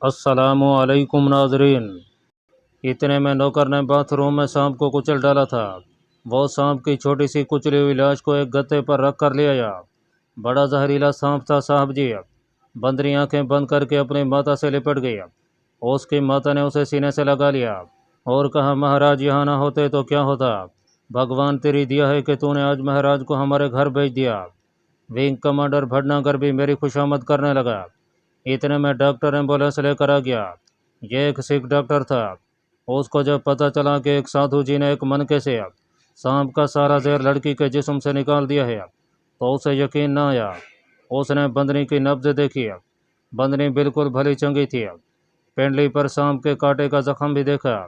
अस्सलामु अलैकुम नाजरीन। इतने में नौकर ने बाथरूम में सांप को कुचल डाला था। वो सांप की छोटी सी कुचली हुई लाश को एक गत्ते पर रख कर ले आया। बड़ा जहरीला सांप था साहब जी। बंदरी आंखें बंद करके अपनी माता से लिपट गई। उसकी माता ने उसे सीने से लगा लिया और कहा, महाराज यहाँ ना होते तो क्या होता। भगवान तेरी दिया है कि तूने आज महाराज को हमारे घर भेज दिया। विंग कमांडर भटनागर भी मेरी खुशामद करने लगा। इतने में डॉक्टर एम्बुलेंस लेकर आ गया। यह एक सिख डॉक्टर था। उसको जब पता चला कि एक साधु जी ने एक मनके से सांप का सारा जहर लड़की के जिस्म से निकाल दिया है तो उसे यकीन न आया। उसने बंदनी की नब्ज देखी। बंदनी बिल्कुल भली चंगी थी। पेंडली पर सांप के कांटे का जख्म भी देखा।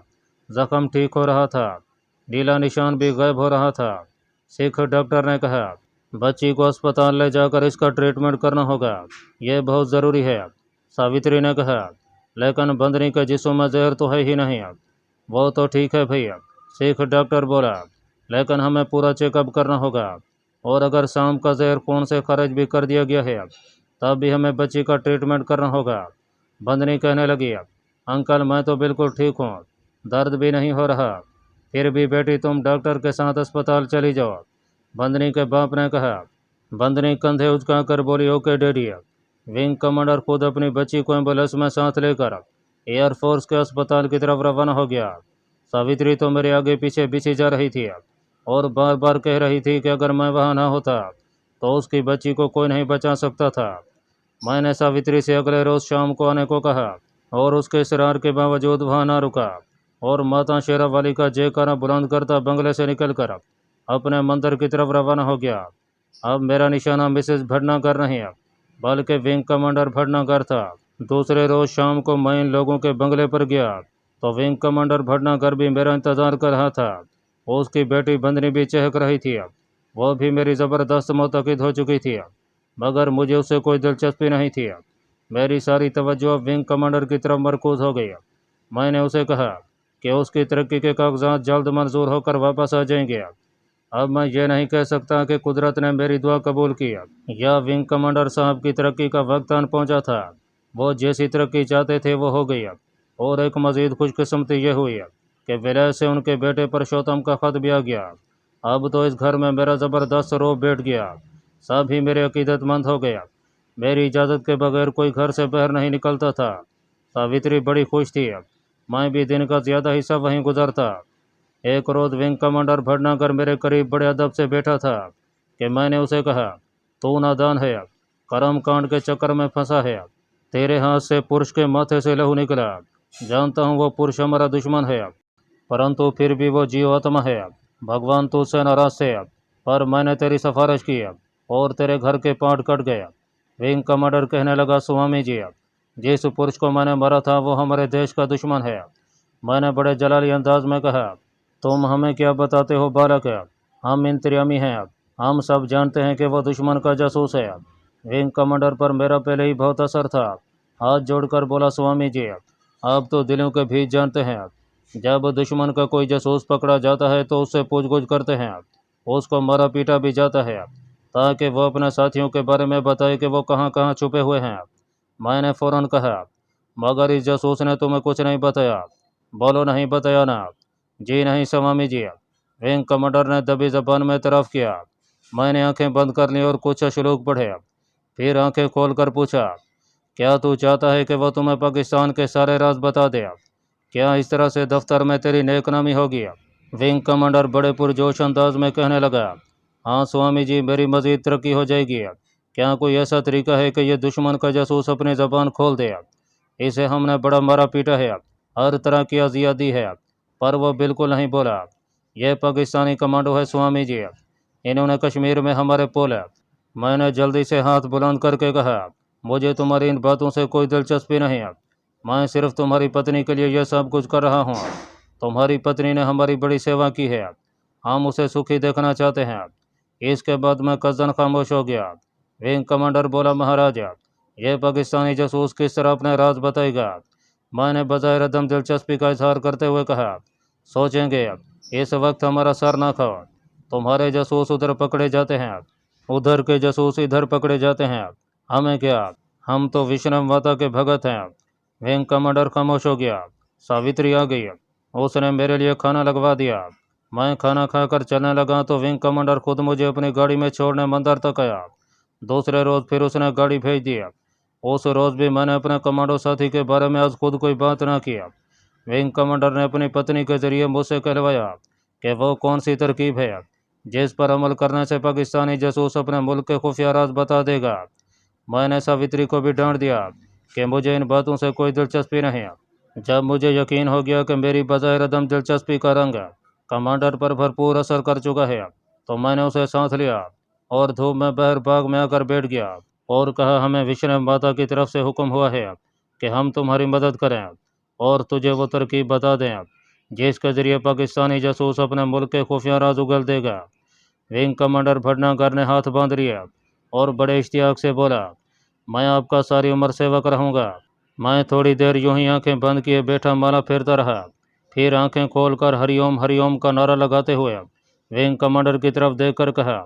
जख्म ठीक हो रहा था। नीला निशान भी गायब हो रहा था। सिख डॉक्टर ने कहा, बच्ची को अस्पताल ले जाकर इसका ट्रीटमेंट करना होगा। यह बहुत ज़रूरी है। सावित्री ने कहा, लेकिन बंदनी के जिस्म में जहर तो है ही नहीं। वो तो ठीक है भैया, सिख डॉक्टर बोला, लेकिन हमें पूरा चेकअप करना होगा और अगर सांप का जहर खून से खारिज भी कर दिया गया है तब भी हमें बच्ची का ट्रीटमेंट करना होगा। बंदनी कहने लगी, अंकल मैं तो बिल्कुल ठीक हूँ, दर्द भी नहीं हो रहा, फिर भी बेटी तुम डॉक्टर के साथ अस्पताल चली जाओ। बंदनी के बाप ने कहा। बंदनी कंधे उचकाकर बोली, ओके डैडी। विंग कमांडर खुद अपनी बच्ची को एम्बुलेंस में साथ लेकर एयरफोर्स के अस्पताल की तरफ रवाना हो गया। सावित्री तो मेरे आगे पीछे बिछी जा रही थी और बार बार कह रही थी कि अगर मैं वहाँ ना होता तो उसकी बच्ची को कोई नहीं बचा सकता था। मैंने सावित्री से अगले रोज़ शाम को आने को कहा और उसके इसरार के बावजूद वहाँ ना रुका और माता शेरावाली का जयकारा बुलंद करता बंगले से निकलकर अपने मंदिर की तरफ रवाना हो गया। अब मेरा निशाना मिसेस भटनागर नहीं है बल्कि विंग कमांडर भटनागर था। दूसरे रोज़ शाम को मैं इन लोगों के बंगले पर गया तो विंग कमांडर भटनागर भी मेरा इंतज़ार कर रहा था। उसकी बेटी बंदनी भी चहक रही थी। वो भी मेरी ज़बरदस्त मुतक़िद हो चुकी थी, मगर मुझे उससे कोई दिलचस्पी नहीं थी। मेरी सारी तवज्जो विंग कमांडर की तरफ मरकूज़ हो गई। मैंने उसे कहा कि उसकी तरक्की के कागजात जल्द मंजूर होकर वापस आ जाएंगे। अब मैं ये नहीं कह सकता कि कुदरत ने मेरी दुआ कबूल की या विंग कमांडर साहब की तरक्की का वक्त आन पहुंचा था। वो जैसी तरक्की चाहते थे वो हो गई। और एक मज़ीद खुशकिस्मती ये हुई कि विलय से उनके बेटे परशोत्तम का ख़त भी आ गया। अब तो इस घर में मेरा ज़बरदस्त रौब बैठ गया। सब ही मेरे अकीदतमंद हो गया। मेरी इजाज़त के बगैर कोई घर से बाहर नहीं निकलता था। सावित्री बड़ी खुश थी। मैं भी दिन का ज़्यादा हिस्सा वहीं गुजरता। एक रोज़ विंग कमांडर भटनागर मेरे करीब बड़े अदब से बैठा था कि मैंने उसे कहा, तू नादान है, कर्म कांड के चक्कर में फंसा है, तेरे हाथ से पुरुष के माथे से लहू निकला। जानता हूँ वो पुरुष हमारा दुश्मन है, परंतु फिर भी वो जीवात्मा है। भगवान तुझसे नाराज थे, पर मैंने तेरी सिफारिश की और तेरे घर के पांट कट गया। विंग कमांडर कहने लगा, स्वामी जी, जिस पुरुष को मैंने मारा था वो हमारे देश का दुश्मन है। मैंने बड़े जलाली अंदाज में कहा, तुम हमें क्या बताते हो बालक, हम इंतरियामी हैं, हम सब जानते हैं कि वह दुश्मन का जासूस है। विंग कमांडर पर मेरा पहले ही बहुत असर था। हाथ जोड़कर बोला, स्वामी जी, आप तो दिलों के भीत जानते हैं। जब दुश्मन का कोई जासूस पकड़ा जाता है तो उससे पूछगुछ करते हैं, उसको मारा पीटा भी जाता है ताकि वो अपने साथियों के बारे में बताए कि वो कहाँ कहाँ छुपे हुए हैं। मैंने फ़ौरन कहा, मगर इस जासूस ने तुम्हें कुछ नहीं बताया? बोलो, नहीं बताया ना? जी नहीं स्वामी जी। विंग कमांडर ने दबी जबान में तरफ किया। मैंने आंखें बंद कर लीं और कुछ श्लोक पढ़े। फिर आंखें खोलकर पूछा, क्या तू चाहता है कि वह तुम्हें पाकिस्तान के सारे राज बता दे? क्या इस तरह से दफ्तर में तेरी नेकनामी होगी? विंग कमांडर बड़े पुरजोश अंदाज में कहने लगा, हाँ स्वामी जी, मेरी मज़ीद तरक्की हो जाएगी। क्या कोई ऐसा तरीका है कि यह दुश्मन का जासूस अपनी ज़बान खोल दे? इसे हमने बड़ा मारा पीटा है, हर तरह की अजियत दी है, पर वह बिल्कुल नहीं बोला। यह पाकिस्तानी कमांडो है स्वामी जी, इन्होंने कश्मीर में हमारे पोला। मैंने जल्दी से हाथ बुलंद करके कहा, मुझे तुम्हारी इन बातों से कोई दिलचस्पी नहीं है। मैं सिर्फ तुम्हारी पत्नी के लिए यह सब कुछ कर रहा हूँ। तुम्हारी पत्नी ने हमारी बड़ी सेवा की है, हम उसे सुखी देखना चाहते हैं। इसके बाद मैं कज़न खामोश हो गया। विंग कमांडर बोला, महाराजा, यह पाकिस्तानी जासूस किस तरह अपने राज बताएगा? मैंने बजाय रदम दिलचस्पी का इजहार करते हुए कहा, सोचेंगे, इस वक्त हमारा सर ना खाओ। तुम्हारे जासूस उधर पकड़े जाते हैं, उधर के जासूस इधर पकड़े जाते हैं, हमें क्या? हम तो विष्णु माता के भगत हैं। विंग कमांडर खामोश हो गया। सावित्री आ गई। उसने मेरे लिए खाना लगवा दिया। मैं खाना खाकर चलने लगा तो विंग कमांडर खुद मुझे अपनी गाड़ी में छोड़ने मंदिर तक आया। दूसरे रोज़ फिर उसने गाड़ी भेज दिया। उस रोज़ भी मैंने अपने कमांडो साथी के बारे में आज खुद कोई बात ना किया। विंग कमांडर ने अपनी पत्नी के जरिए मुझसे कहलवाया कि वो कौन सी तरकीब है जिस पर अमल करने से पाकिस्तानी जासूस अपने मुल्क के खुफिया राज बता देगा। मैंने सावित्री को भी डांट दिया कि मुझे इन बातों से कोई दिलचस्पी नहीं। जब मुझे यकीन हो गया कि मेरी बज़ाहिर अदम दिलचस्पी का रंग कमांडर पर भरपूर असर कर चुका है तो मैंने उसे साथ लिया और धूप में बहर बाग में आकर बैठ गया और कहा, हमें विष्णु माता की तरफ से हुक्म हुआ है कि हम तुम्हारी मदद करें और तुझे वो तरकीब बता दें जिसके ज़रिए पाकिस्तानी जासूस अपने मुल्क के खुफिया राज उगल देगा। विंग कमांडर भटनागर ने हाथ बांध लिया और बड़े इश्तियाक से बोला, मैं आपका सारी उम्र सेवक रहूँगा। मैं थोड़ी देर यूं ही आंखें बंद किए बैठा माला फेरता रहा, फिर आंखें खोलकर हरिओम का नारा लगाते हुए विंग कमांडर की तरफ देखकर कहा,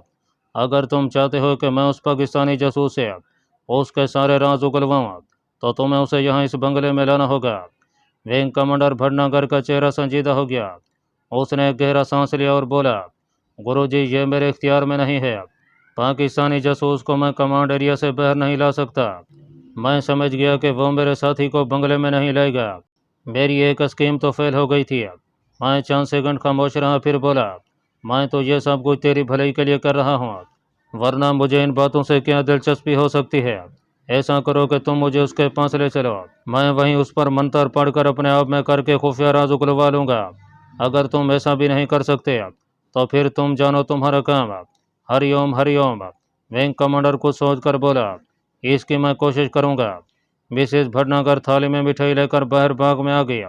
अगर तुम चाहते हो कि मैं उस पाकिस्तानी जासूस से उसके सारे राज उगलवाऊँ तो तुम्हें उसे यहाँ इस बंगले में लाना होगा। विंग कमांडर भटनागर का चेहरा संजीदा हो गया। उसने गहरा सांस लिया और बोला, गुरुजी, ये मेरे इख्तियार में नहीं है। पाकिस्तानी जासूस को मैं कमांड एरिया से बाहर नहीं ला सकता। मैं समझ गया कि वो मेरे साथी को बंगले में नहीं लाएगा। मेरी एक स्कीम तो फेल हो गई थी। मैं चंद सेकंड खामोश रहा, फिर बोला, मैं तो ये सब कुछ तेरी भलाई के लिए कर रहा हूँ, वरना मुझे इन बातों से क्या दिलचस्पी हो सकती है। ऐसा करो कि तुम मुझे उसके पास ले चलो, मैं वहीं उस पर मंत्र पढ़कर अपने आप में करके खुफिया राज उगलवा लूँगा। अगर तुम ऐसा भी नहीं कर सकते तो फिर तुम जानो तुम्हारा काम। हरिओम हरिओम। विंग कमांडर को सोच कर बोला, इसकी मैं कोशिश करूँगा। मिसेस भटनागर थाली में मिठाई लेकर बाहर बाग में आ गई।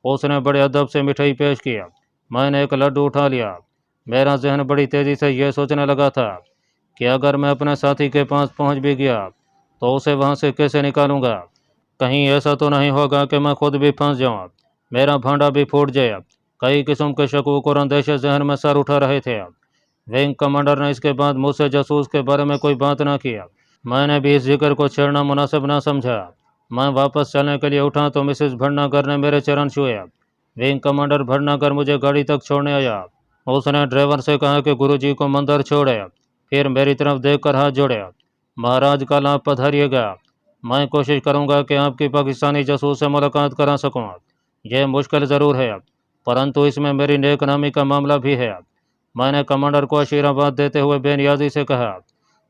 उसने बड़े अदब से मिठाई पेश किया। मैंने एक लड्डू उठा लिया। मेरा जहन बड़ी तेज़ी से यह सोचने लगा था कि अगर मैं अपने साथी के पास पहुंच भी गया तो उसे वहां से कैसे निकालूंगा। कहीं ऐसा तो नहीं होगा कि मैं खुद भी फंस जाऊं, मेरा भांडा भी फूट जाए। कई किस्म के शकूक और अंदेशे जहन में सर उठा रहे थे। विंग कमांडर ने इसके बाद मुझसे जासूस के बारे में कोई बात ना किया। मैंने भी इस जिक्र को छेड़ना मुनासिब ना समझा। मैं वापस चलने के लिए उठा तो मिसेस भटनागर ने मेरे चरण छुए। विंग कमांडर भटनागर मुझे गाड़ी तक छोड़ने आया। उसने ड्राइवर से कहा कि गुरुजी को मंदिर छोड़े, फिर मेरी तरफ देखकर हाथ जोड़े। महाराज, कल आप पधारिएगा। मैं कोशिश करूंगा कि आपकी पाकिस्तानी जासूस से मुलाकात करा सकूं। यह मुश्किल ज़रूर है, परंतु इसमें मेरी नेक नामी का मामला भी है। मैंने कमांडर को आशीर्वाद देते हुए बेनियाजी से कहा,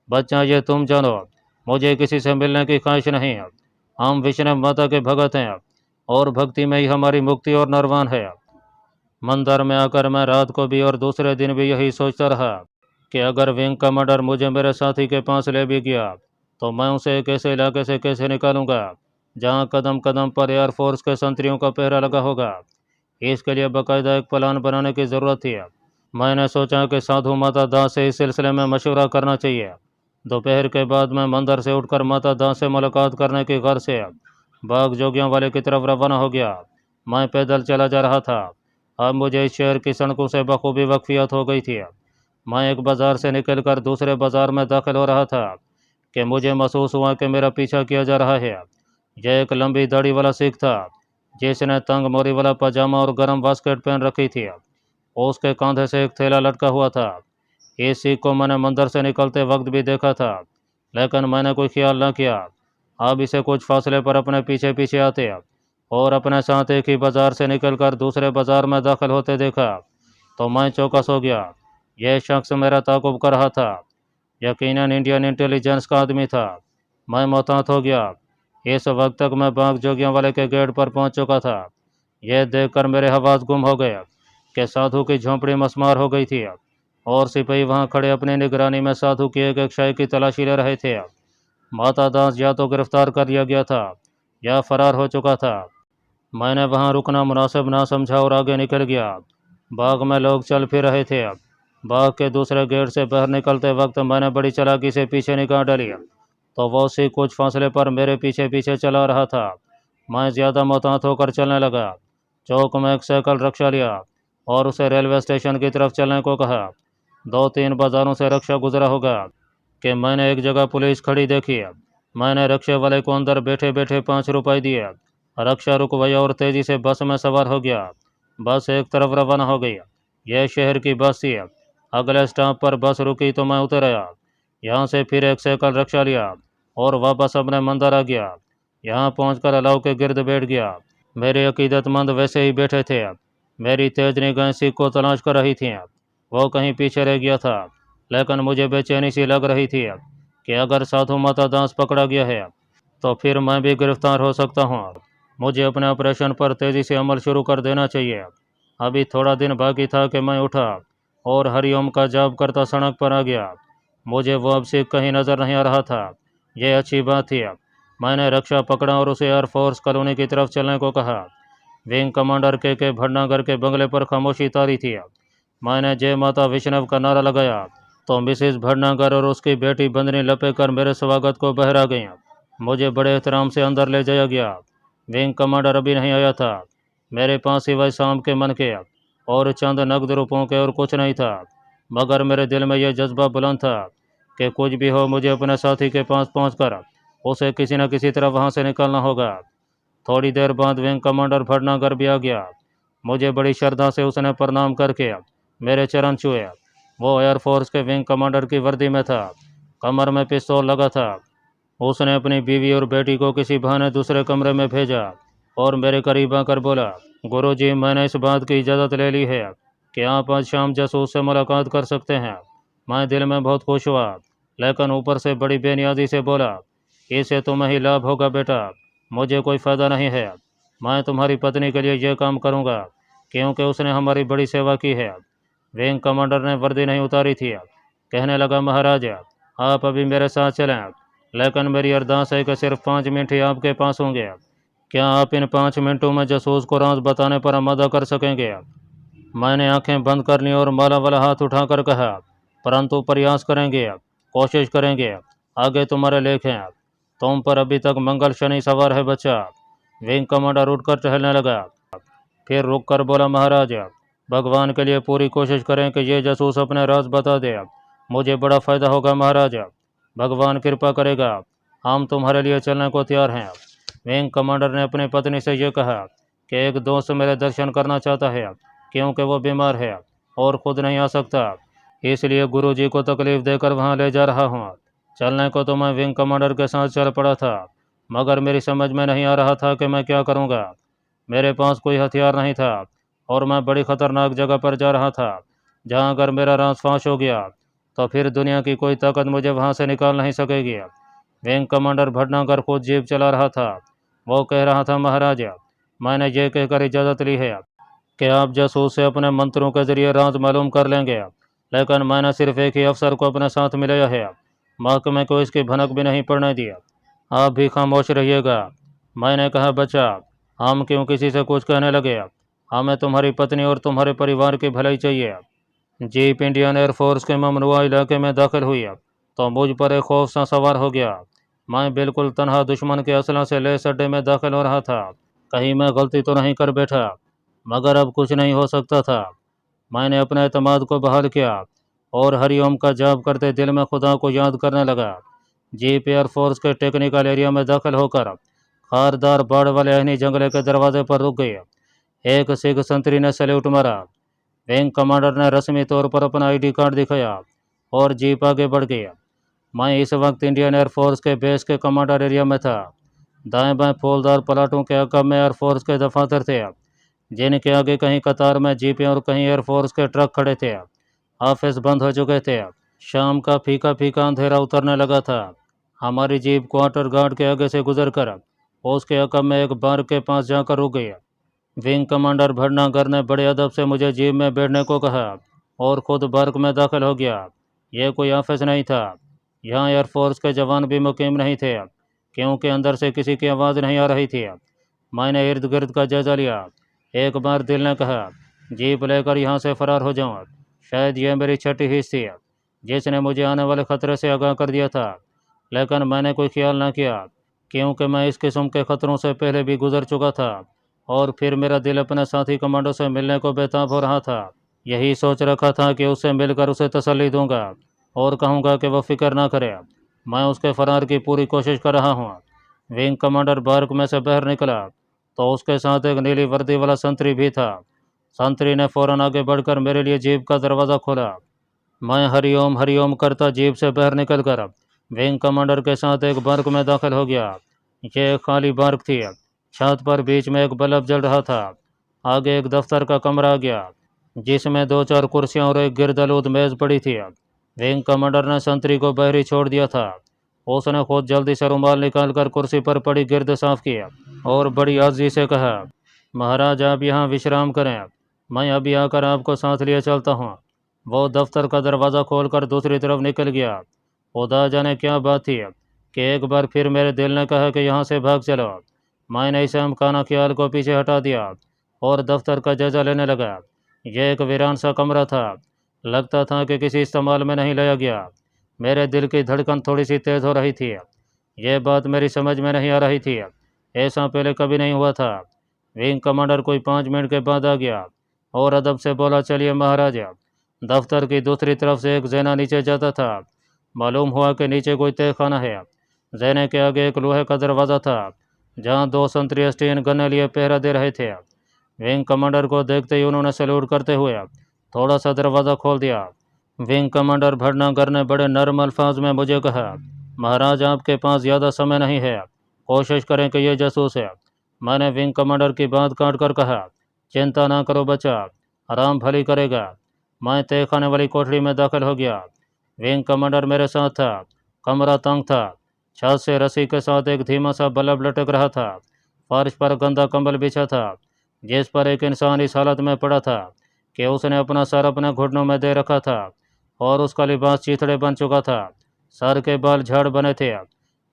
बच्चा, ये तुम जानो, मुझे किसी से मिलने की ख्वाहिश नहीं है। हम विष्णु माता के भगत हैं और भक्ति में ही हमारी मुक्ति और निर्वाण है। मंदिर में आकर मैं रात को भी और दूसरे दिन भी यही सोचता रहा कि अगर विंग कमांडर मुझे मेरे साथी के पास ले भी गया तो मैं उसे एक ऐसे इलाके से कैसे निकालूंगा जहां कदम कदम पर एयरफोर्स के संतरियों का पहरा लगा होगा। इसके लिए बाकायदा एक प्लान बनाने की ज़रूरत थी। मैंने सोचा कि साधु माता दास से इस सिलसिले में मशवरा करना चाहिए। दोपहर के बाद मैं मंदिर से उठकर माता दास से मुलाकात करने की गर्ज से बाग जोगियों वाले की तरफ रवाना हो गया। मैं पैदल चला जा रहा था। अब मुझे इस शहर की सड़कों से बखूबी वाकफियत हो गई थी। मैं एक बाज़ार से निकलकर दूसरे बाज़ार में दाखिल हो रहा था कि मुझे महसूस हुआ कि मेरा पीछा किया जा रहा है। यह एक लंबी दाढ़ी वाला सिख था जिसने तंग मोरी वाला पजामा और गर्म बास्केट पहन रखी थी। उसके कंधे से एक थैला लटका हुआ था। इस सिख को मैंने मंदिर से निकलते वक्त भी देखा था, लेकिन मैंने कोई ख्याल न किया। अब इसे कुछ फासले पर अपने पीछे पीछे आते और अपने साथ एक ही बाज़ार से निकलकर दूसरे बाज़ार में दाखिल होते देखा तो मैं चौकस हो गया। यह शख्स मेरा ताक़ुब कर रहा था। यकीनन इंडियन इंटेलिजेंस का आदमी था। मैं मोहतात हो गया। इस वक्त तक मैं बाग जोगियों वाले के गेट पर पहुंच चुका था। यह देखकर मेरे हवास गुम हो गए कि साधु की झोंपड़ी मस्मार हो गई थी और सिपाही वहां खड़े अपनी निगरानी में साधु की एक शाही की तलाशी ले रहे थे। माता दास या तो गिरफ्तार कर लिया गया था या फरार हो चुका था। मैंने वहां रुकना मुनासिब ना समझा और आगे निकल गया। बाग में लोग चल फिर रहे थे। बाग के दूसरे गेट से बाहर निकलते वक्त मैंने बड़ी चालाकी से पीछे निगाह डाली तो वो उसी कुछ फासले पर मेरे पीछे पीछे चला रहा था। मैं ज़्यादा मोहतात होकर चलने लगा। चौक में एक साइकिल रिक्शा लिया और उसे रेलवे स्टेशन की तरफ चलने को कहा। 2-3 बाज़ारों से रिक्शा गुजरा होगा कि मैंने एक जगह पुलिस खड़ी देखी। मैंने रिक्शे वाले को अंदर बैठे बैठे 5 रुपए दिए। रक्षा रुक गई और तेजी से बस में सवार हो गया। बस एक तरफ रवाना हो गई। यह शहर की बस थी। अगले स्टॉप पर बस रुकी तो मैं उतर आया। यहाँ से फिर एक साइकिल रिक्शा लिया और वापस अपने मंदिर आ गया। यहाँ पहुंचकर अलाव के गिर्द बैठ गया। मेरे अकीदतमंद वैसे ही बैठे थे। मेरी तेज निगाहें सिख को तलाश कर रही थीं। वो कहीं पीछे रह गया था, लेकिन मुझे बेचैनी सी लग रही थी कि अगर साधु माता दास पकड़ा गया है तो फिर मैं भी गिरफ्तार हो सकता हूँ। मुझे अपने ऑपरेशन पर तेज़ी से अमल शुरू कर देना चाहिए। अभी थोड़ा दिन बाकी था कि मैं उठा और हरिओम का जाप करता सड़क पर आ गया। मुझे वो अब से कहीं नज़र नहीं आ रहा था। यह अच्छी बात थी। मैंने रक्षा पकड़ा और उसे एयरफोर्स कॉलोनी की तरफ चलने को कहा। विंग कमांडर के भटनागर के बंगले पर खामोशी तारी थी। मैंने जय माता वैष्णव का नारा लगाया तो मिसेस भटनागर और उसकी बेटी बंदनी लपेट कर मेरे स्वागत को बहरा गई। मुझे बड़े एहतराम से अंदर ले जाया गया। विंग कमांडर अभी नहीं आया था। मेरे पास सिवाय शाम के मन के और चंद नकद रुपयों के और कुछ नहीं था, मगर मेरे दिल में यह जज्बा बुलंद था कि कुछ भी हो मुझे अपने साथी के पास पहुंचकर उसे किसी न किसी तरह वहां से निकालना होगा। थोड़ी देर बाद विंग कमांडर भटनागर भी आ गया। मुझे बड़ी श्रद्धा से उसने प्रणाम करके मेरे चरण छुए। वो एयरफोर्स के विंग कमांडर की वर्दी में था, कमर में पिस्तौल लगा था। उसने अपनी बीवी और बेटी को किसी बहाने दूसरे कमरे में भेजा और मेरे करीब आकर बोला, गुरुजी, मैंने इस बात की इजाज़त ले ली है कि आप आज शाम जासूस से मुलाकात कर सकते हैं। मैं दिल में बहुत खुश हुआ, लेकिन ऊपर से बड़ी बेनियाजी से बोला, इससे तुम्हें ही लाभ होगा बेटा, मुझे कोई फ़ायदा नहीं है। मैं तुम्हारी पत्नी के लिए यह काम करूँगा क्योंकि उसने हमारी बड़ी सेवा की है। विंग कमांडर ने वर्दी नहीं उतारी थी। कहने लगा, महाराज आप अभी मेरे साथ चलें, लेकिन मेरी अरदास है कि सिर्फ 5 मिनट ही आपके पास होंगे। क्या आप इन 5 मिनटों में जासूस को राज बताने पर आमादा कर सकेंगे? मैंने आंखें बंद कर ली और माला वाला हाथ उठाकर कहा, परंतु प्रयास करेंगे, कोशिश करेंगे, आगे तुम्हारे लेख हैं। तुम पर अभी तक मंगल शनि सवार है बच्चा। विंग कमांडर उठकर टहलने लगा, फिर रुक कर बोला, महाराज भगवान के लिए पूरी कोशिश करें कि ये जासूस अपने राज बता दे। मुझे बड़ा फ़ायदा होगा महाराज, भगवान कृपा करेगा। हम तुम्हारे लिए चलने को तैयार हैं। विंग कमांडर ने अपनी पत्नी से यह कहा कि एक दोस्त मेरे दर्शन करना चाहता है क्योंकि वो बीमार है और खुद नहीं आ सकता, इसलिए गुरुजी को तकलीफ देकर वहां ले जा रहा हूँ। चलने को तो मैं विंग कमांडर के साथ चल पड़ा था, मगर मेरी समझ में नहीं आ रहा था कि मैं क्या करूँगा। मेरे पास कोई हथियार नहीं था और मैं बड़ी खतरनाक जगह पर जा रहा था, जहाँ अगर मेरा राज फांस हो गया तो फिर दुनिया की कोई ताकत मुझे वहाँ से निकाल नहीं सकेगी। विंग कमांडर भटनागर खुद जीप चला रहा था। वो कह रहा था, महाराज मैंने ये कहकर इजाज़त ली है कि आप जासूस से अपने मंत्रों के जरिए राज मालूम कर लेंगे, लेकिन मैंने सिर्फ एक ही अफसर को अपने साथ मिलाया है, महकमे को इसकी भनक भी नहीं पड़ने दिया। आप भी खामोश रहिएगा। मैंने कहा, बच्चा हम क्यों किसी से कुछ कहने लगे, हमें तुम्हारी पत्नी और तुम्हारे परिवार की भलाई चाहिए। जीप इंडियन एयरफोर्स के ममनुआ इलाके में दाखिल हुई तो मुझ पर एक खौफ सा सवार हो गया। मैं बिल्कुल तनहा दुश्मन के असला से लेस अड्डे में दाखिल हो रहा था। कहीं मैं गलती तो नहीं कर बैठा, मगर अब कुछ नहीं हो सकता था। मैंने अपने एतमाद को बहाल किया और हरिओम का जाप करते दिल में खुदा को याद करने लगा। जीप एयरफोर्स के टेक्निकल एरिया में दाखिल होकर खारदार बाड़ वाले अहनी जंगले के दरवाजे पर रुक गई। एक सिख संतरी ने सैल्यूट मारा। विंग कमांडर ने रस्मी तौर पर अपना आईडी कार्ड दिखाया और जीप आगे बढ़ गया। मैं इस वक्त इंडियन एयरफोर्स के बेस के कमांडर एरिया में था। दाएं बाएं फौजदार प्लाटों के अकब में एयरफोर्स के दफातर थे, जिनके आगे कहीं कतार में जीपें और कहीं एयरफोर्स के ट्रक खड़े थे। ऑफिस बंद हो चुके थे। शाम का फीका फीका अंधेरा उतरने लगा था। हमारी जीप क्वार्टर गार्ड के आगे से गुजर कर उसके अकब में एक बार के पास जाकर रुक गई। विंग कमांडर भटनागर ने बड़े अदब से मुझे जीप में बैठने को कहा और खुद बार्क में दाखिल हो गया। यह कोई ऑफिस नहीं था। यहाँ एयरफोर्स के जवान भी मुकीम नहीं थे, क्योंकि अंदर से किसी की आवाज़ नहीं आ रही थी। मैंने इर्द गिर्द का जायजा लिया। एक बार दिल ने कहा, जीप लेकर यहाँ से फरार हो जाऊँ। शायद यह मेरी छठी हिस्स थी जिसने मुझे आने वाले खतरे से आगाह कर दिया था, लेकिन मैंने कोई ख्याल न किया, क्योंकि मैं इस किस्म के खतरों से पहले भी गुजर चुका था और फिर मेरा दिल अपने साथी कमांडो से मिलने को बेताब हो रहा था। यही सोच रखा था कि उससे मिलकर उसे तसल्ली दूंगा और कहूँगा कि वह फिक्र ना करे, मैं उसके फरार की पूरी कोशिश कर रहा हूँ। विंग कमांडर बार्क में से बाहर निकला तो उसके साथ एक नीली वर्दी वाला संतरी भी था। संतरी ने फौरन आगे बढ़कर मेरे लिए जीप का दरवाज़ा खोला। मैं हरिओम करता जीप से बाहर निकलकर विंग कमांडर के साथ एक बर्क में दाखिल हो गया। ये एक खाली बर्क थी। छत पर बीच में एक बल्ब जल रहा था। आगे एक दफ्तर का कमरा आ गया, जिसमें 2-4 कुर्सियां और एक गिरदलूद मेज़ पड़ी थी। विंग कमांडर ने संतरी को बाहर ही छोड़ दिया था। उसने खुद जल्दी से रुमाल निकालकर कुर्सी पर पड़ी गिरद साफ किया और बड़ी आजी से कहा, महाराज आप यहाँ विश्राम करें, मैं अभी आकर आपको साथ लिए चलता हूँ। वो दफ्तर का दरवाज़ा खोलकर दूसरी तरफ निकल गया। खुदा जाने क्या बात थी कि एक बार फिर मेरे दिल ने कहा कि यहाँ से भाग चलो। मैंने इस अहमकाना ख्याल को पीछे हटा दिया और दफ्तर का जायजा लेने लगा। यह एक वीरान सा कमरा था, लगता था कि किसी इस्तेमाल में नहीं लाया गया। मेरे दिल की धड़कन थोड़ी सी तेज़ हो रही थी। यह बात मेरी समझ में नहीं आ रही थी, ऐसा पहले कभी नहीं हुआ था। विंग कमांडर कोई 5 मिनट के बाद आ गया और अदब से बोला, चलिए महाराजा। दफ्तर की दूसरी तरफ से एक जैना नीचे जाता था। मालूम हुआ कि नीचे कोई तहखाना है। जैने के आगे एक लोहे का दरवाज़ा था, जहां 2 संतरी स्टीन गन्ने लिए पहरा दे रहे थे। विंग कमांडर को देखते ही उन्होंने सैल्यूट करते हुए थोड़ा सा दरवाज़ा खोल दिया। विंग कमांडर भटनागर ने बड़े नरम अल्फाज में मुझे कहा, महाराज आपके पास ज़्यादा समय नहीं है, कोशिश करें कि ये जासूस है। मैंने विंग कमांडर की बात काट कर कहा, चिंता ना करो बच्चा, आराम भली करेगा। मैं तहखाने वाली कोठरी में दाखिल हो गया। विंग कमांडर मेरे साथ था। कमरा तंग था। छत से रस्सी के साथ एक धीमा सा बल्ब लटक रहा था। फर्श पर गंदा कंबल बिछा था, जिस पर एक इंसान इस हालत में पड़ा था कि उसने अपना सर अपने घुटनों में दे रखा था और उसका लिबास चीथड़े बन चुका था। सर के बाल झाड़ बने थे।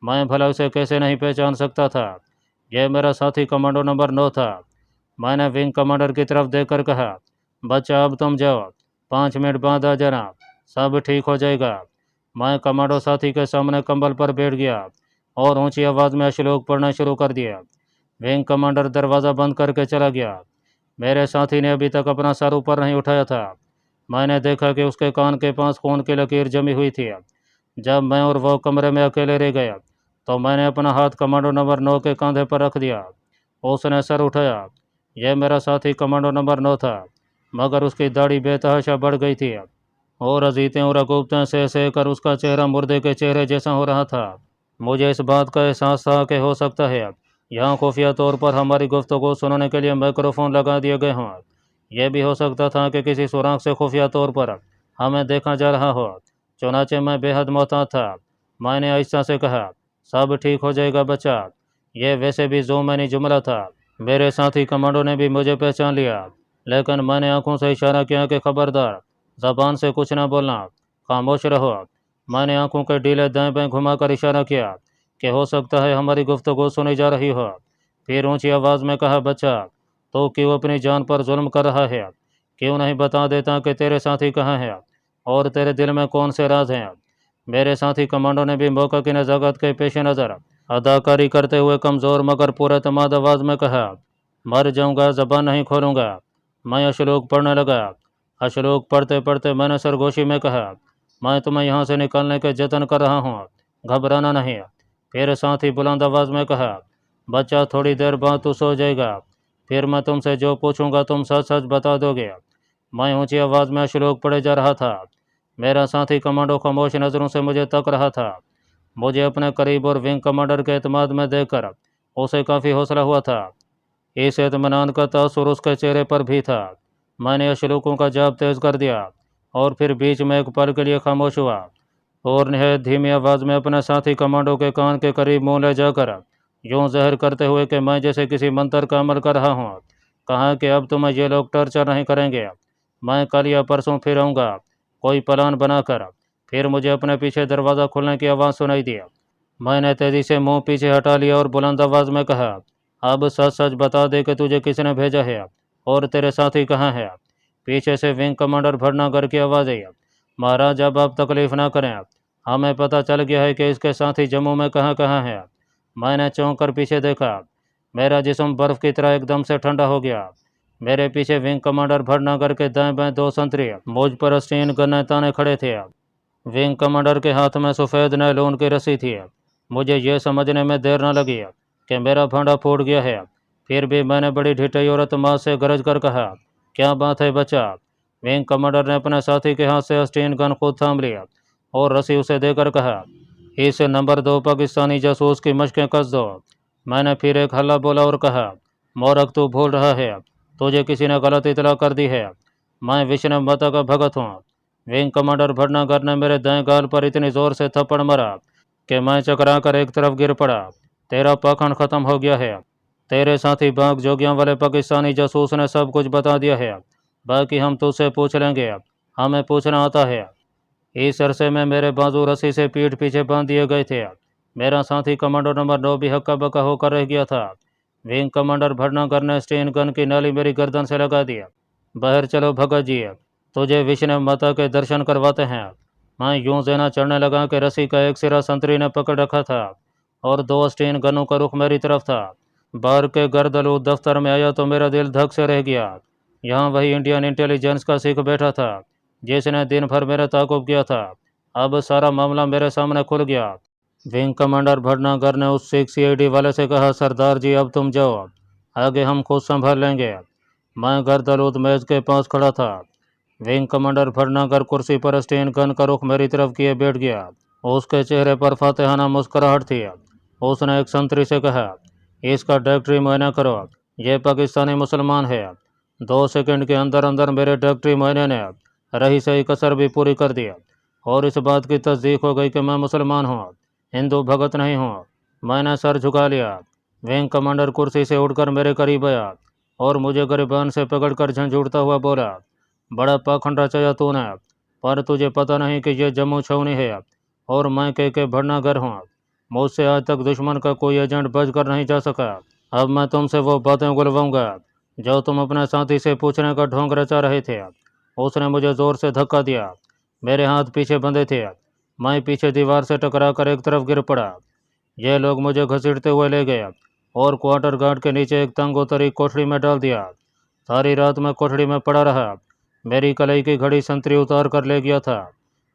मैं भला उसे कैसे नहीं पहचान सकता था। यह मेरा साथी कमांडो नंबर 9 था। मैंने विंग कमांडर की तरफ देखकर कहा, बच्चा अब तुम जाओ, 5 मिनट बाद आ जाना, सब ठीक हो जाएगा। मैं कमांडो साथी के सामने कंबल पर बैठ गया और ऊंची आवाज़ में श्लोक पढ़ना शुरू कर दिया। विंग कमांडर दरवाज़ा बंद करके चला गया। मेरे साथी ने अभी तक अपना सर ऊपर नहीं उठाया था। मैंने देखा कि उसके कान के पास खून की लकीर जमी हुई थी। जब मैं और वो कमरे में अकेले रह गया तो मैंने अपना हाथ कमांडो नंबर 9 के कंधे पर रख दिया। उसने सर उठाया। यह मेरा साथी कमांडो नंबर 9 था, मगर उसकी दाढ़ी बेतहाशा बढ़ गई थी और अजीतें और अकूबतें सह कर उसका चेहरा मुर्दे के चेहरे जैसा हो रहा था। मुझे इस बात का एहसास था कि हो सकता है यहाँ खुफिया तौर पर हमारी गुफ्तगू सुनने के लिए माइक्रोफोन लगा दिए गए हों। यह भी हो सकता था कि किसी सुराग से खुफिया तौर पर हमें देखा जा रहा हो। चुनाचे मैं बेहद मोहतात था। मैंने आहिस्ता से कहा, सब ठीक हो जाएगा बच्चा। यह वैसे भी ज़ुमानी जुमला था। मेरे साथी कमांडो ने भी मुझे पहचान लिया, लेकिन मैंने आंखों से इशारा किया कि खबरदार, ज़बान से कुछ ना बोलना, खामोश रहो। मैंने आंखों के डीले दाएं बाएं घुमाकर इशारा किया कि हो सकता है हमारी गुफ्तगू सुनी जा रही हो। फिर ऊंची आवाज़ में कहा, बच्चा तो क्यों अपनी जान पर जुल्म कर रहा है? क्यों नहीं बता देता कि तेरे साथी कहाँ हैं और तेरे दिल में कौन से राज हैं? मेरे साथी कमांडो ने भी मौका की नज़ाकत के पेश नज़र अदाकारी करते हुए कमज़ोर मगर पूरे तमाद आवाज़ में कहा, मर जाऊंगा, ज़बान नहीं खोलूंगा। मैं अश्लोक पढ़ने लगा। अश्लोक पढ़ते पढ़ते मैंने सरगोशी में कहा, मैं तुम्हें यहाँ से निकालने के जतन कर रहा हूँ, घबराना नहीं। फिर साथ ही बुलंद आवाज़ में कहा, बच्चा थोड़ी देर बाद तू सो जाएगा, फिर मैं तुमसे जो पूछूंगा तुम सच सच बता दोगे। मैं ऊंची आवाज़ में श्लोक पढ़े जा रहा था। मेरा साथी कमांडो खामोश नज़रों से मुझे तक रहा था। मुझे अपने करीब और विंग कमांडर के एतमाद में देखकर उसे काफ़ी हौसला हुआ था। इस एतमानान का तासुर उसके चेहरे पर भी था। मैंने श्लोकों का जाप तेज़ कर दिया और फिर बीच में एक पल के लिए खामोश हुआ और नहायत धीमी आवाज़ में अपने साथी कमांडो के कान के करीब मुँह ले जाकर यूँ ज़हर करते हुए कि मैं जैसे किसी मंत्र का अमल कर रहा हूँ, कहा कि अब तुम्हें ये लोग टॉर्चर नहीं करेंगे। मैं कल या परसों फिर आऊँगा, कोई प्लान बनाकर। फिर मुझे अपने पीछे दरवाज़ा खुलने की आवाज़ सुनाई दी। मैंने तेज़ी से मुंह पीछे हटा लिया और बुलंद आवाज़ में कहा, अब सच सच बता दे कि तुझे किसने भेजा है और तेरे साथी कहाँ है? पीछे से विंग कमांडर भटनागर की आवाज़ आई, महाराज अब आप तकलीफ़ ना करें, हमें पता चल गया है कि इसके साथी जम्मू में कहाँ कहाँ है। मैंने चौंक कर पीछे देखा। मेरा जिस्म बर्फ़ की तरह एकदम से ठंडा हो गया। मेरे पीछे विंग कमांडर भटनागर के दाएं बाएं 2 संतरी मुझ पर स्टीन गन्ने ताने खड़े थे। विंग कमांडर के हाथ में सफ़ेद नायलॉन की रस्सी थी। मुझे यह समझने में देर न लगी कि मेरा भांडा फूट गया है। फिर भी मैंने बड़ी ढिठाई और अतमाद से गरज कर कहा, क्या बात है बच्चा। विंग कमांडर ने अपने साथी के हाथ से अस्टीन गन खुद थाम लिया और रस्सी उसे देकर कहा, इस नंबर 2 पाकिस्तानी जासूस की मशकें कस दो। मैंने फिर एक हल्ला बोला और कहा, मोरक तू भूल रहा है, तुझे किसी ने गलत इतला कर दी है, मैं विष्णु माता का भगत हूँ। विंग कमांडर भटनागर ने मेरे दाएं गाल पर इतनी जोर से थप्पड़ मारा कि मैं चकरा कर एक तरफ गिर पड़ा। तेरा पाखंड खत्म हो गया है, तेरे साथी बाग जोगियां वाले पाकिस्तानी जासूस ने सब कुछ बता दिया है, बाकी हम तुझसे पूछ लेंगे, हमें पूछना आता है। इस अरसे में मेरे बाजू रस्सी से पीठ पीछे बांध दिए गए थे। मेरा साथी कमांडर नंबर 9 भी हक्का बक्का होकर रह गया था। विंग कमांडर भटनागर ने स्टेन गन की नाली मेरी गर्दन से लगा दिया। बाहर चलो भगत जी, तुझे विष्णु माता के दर्शन करवाते हैं। मैं यूं जेना चढ़ने लगा कि रस्सी का एक सिरा संतरी ने पकड़ रखा था और 2 स्टेन गनों का रुख मेरी तरफ था। बाहर के गर्दलू दफ्तर में आया तो मेरा दिल धक से रह गया। यहाँ वही इंडियन इंटेलिजेंस का सिख बैठा था जिसने दिन भर मेरा ताकुब किया था। अब सारा मामला मेरे सामने खुल गया। विंग कमांडर भटनागर ने उस सिख सीआईडी वाले से कहा, सरदार जी अब तुम जाओ, आगे हम खुद संभाल लेंगे। मैं गर्दलूद मेज के पास खड़ा था। विंग कमांडर भटनागर कुर्सी पर स्टेन गन का रुख मेरी तरफ किए बैठ गया। उसके चेहरे पर फातेहाना मुस्कुराहट थी। उसने एक संतरी से कहा, इसका डॉक्टरी मुआयना करो, ये पाकिस्तानी मुसलमान है। 2 सेकंड के अंदर अंदर मेरे डॉक्टरी मुआयने ने रही सही कसर भी पूरी कर दी और इस बात की तस्दीक हो गई कि मैं मुसलमान हूँ, हिंदू भगत नहीं हूँ। मैंने सर झुका लिया। विंग कमांडर कुर्सी से उठकर मेरे करीब आया और मुझे गिरबान से पकड़कर झंझोड़ता हुआ बोला, बड़ा पाखंड रचाया तूने, पर तुझे पता नहीं कि यह जम्मू छावनी है और मैं के भटनागर हूँ। मुझसे आज तक दुश्मन का कोई एजेंट बच कर नहीं जा सका। अब मैं तुमसे वो बातें उगलवाऊंगा जो तुम अपने साथी से पूछने का ढोंग रचा रहे थे। उसने मुझे जोर से धक्का दिया। मेरे हाथ पीछे बंधे थे। मैं पीछे दीवार से टकरा कर एक तरफ गिर पड़ा। ये लोग मुझे घसीटते हुए ले गए और क्वार्टर गार्ड के नीचे एक तंग उतरी कोठरी में डाल दिया। सारी रात मैं कोठरी में पड़ा रहा। मेरी कलाई की घड़ी संतरी उतार कर ले गया था।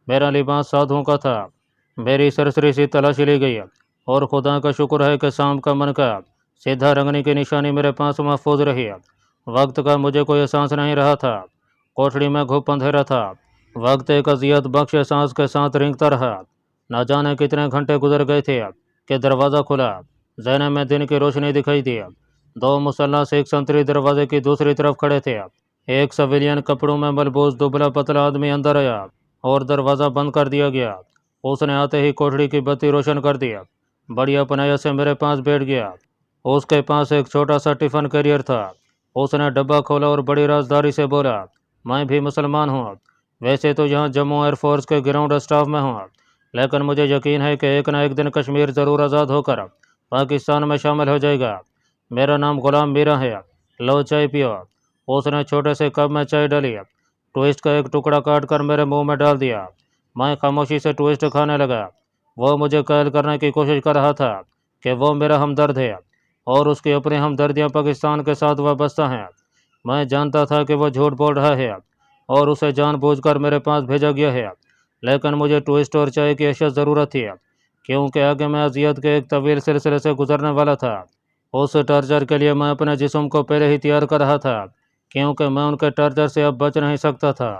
मेरा लिबास साधुओं का था। मेरी सरसरी सी तलाशी ली गई और खुदा का शुक्र है कि शाम का मन का सीधा रंगने की निशानी मेरे पास महफूज रही। वक्त का मुझे कोई एहसास नहीं रहा था। कोठरी में घुप अंधेरा था। वक्त एक अजियत बख्श सांस के साथ रेंगता रहा। न जाने कितने घंटे गुजर गए थे कि दरवाज़ा खुला। जहने में दिन की रोशनी दिखाई दी। 2 मुसल्ला सिख संतरी दरवाजे की दूसरी तरफ खड़े थे। एक सिविलियन कपड़ों में मलबूस दुबला पतला आदमी अंदर आया और दरवाज़ा बंद कर दिया गया। उसने आते ही कोठरी की बत्ती रोशन कर दिया। बड़ी अपनाया से मेरे पास बैठ गया। उसके पास एक छोटा सा टिफ़िन कैरियर था। उसने डब्बा खोला और बड़ी राजदारी से बोला, मैं भी मुसलमान हूँ। वैसे तो यहाँ जम्मू एयरफोर्स के ग्राउंड स्टाफ में हूँ, लेकिन मुझे यकीन है कि एक न एक दिन कश्मीर ज़रूर आज़ाद होकर पाकिस्तान में शामिल हो जाएगा। मेरा नाम गुलाम मीरा है, लो चाय पियो। उसने छोटे से कप में चाय डाली। ट्विस्ट का एक टुकड़ा काट कर मेरे मुंह में डाल दिया। मैं खामोशी से ट्विस्ट खाने लगा। वो मुझे कायल करने की कोशिश कर रहा था कि वो मेरा हमदर्द है और उसकी अपनी हमदर्दियाँ पाकिस्तान के साथ वाबस्ता हैं। मैं जानता था कि वो झूठ बोल रहा है और उसे जानबूझकर मेरे पास भेजा गया है, लेकिन मुझे ट्विस्ट और चाय की अशद ज़रूरत थी क्योंकि आगे मैं अजियत के एक तवील सिलसिले से गुजरने वाला था। उस टर्चर के लिए मैं अपने जिस्म को पहले ही तैयार कर रहा था क्योंकि मैं उनके टर्चर से अब बच नहीं सकता था।